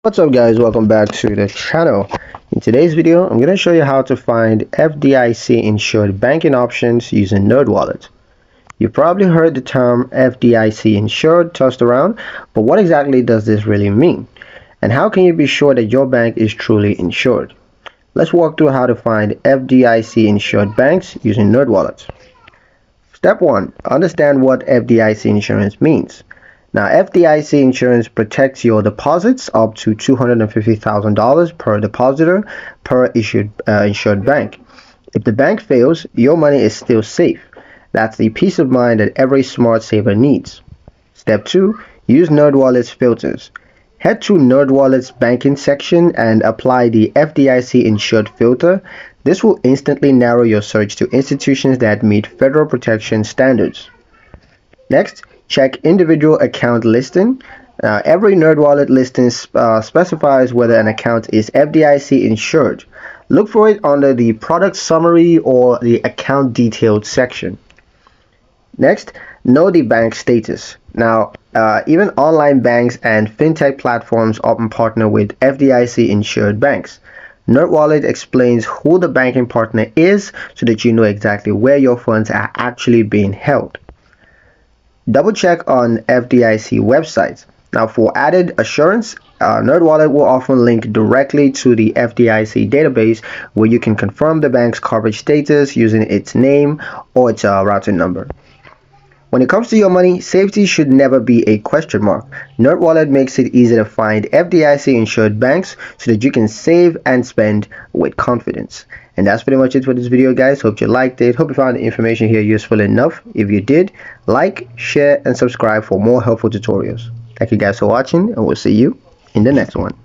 What's up guys, welcome back to the channel. In today's video I'm going to show you how to find FDIC insured banking options using Nerdwallet. You've probably heard the term FDIC insured tossed around, but what exactly does this really mean? And how can you be sure that your bank is truly insured? Let's walk through how to find FDIC insured banks using Nerdwallet. Step 1. Understand what FDIC insurance means. Now, FDIC insurance protects your deposits up to $250,000 per depositor per insured bank. If the bank fails, your money is still safe. That's the peace of mind that every smart saver needs. Step 2. Use Nerdwallet's filters. Head to Nerdwallet's banking section and apply the FDIC insured filter. This will instantly narrow your search to institutions that meet federal protection standards. Next, check individual account listing. Every Nerdwallet listing specifies whether an account is FDIC insured. Look for it under the product summary or the account detailed section. Next, know the bank status. Now, even online banks and fintech platforms often partner with FDIC insured banks. Nerdwallet explains who the banking partner is so that you know exactly where your funds are actually being held. Double check on FDIC websites. Now, for added assurance, Nerdwallet will often link directly to the FDIC database where you can confirm the bank's coverage status using its name or its routing number. When it comes to your money, safety should never be a question mark. Nerdwallet makes it easy to find FDIC insured banks so that you can save and spend with confidence. And that's pretty much it for this video, guys. Hope you liked it. Hope you found the information here useful enough. If you did, like, share, and subscribe for more helpful tutorials. Thank you guys for watching, and we'll see you in the next one.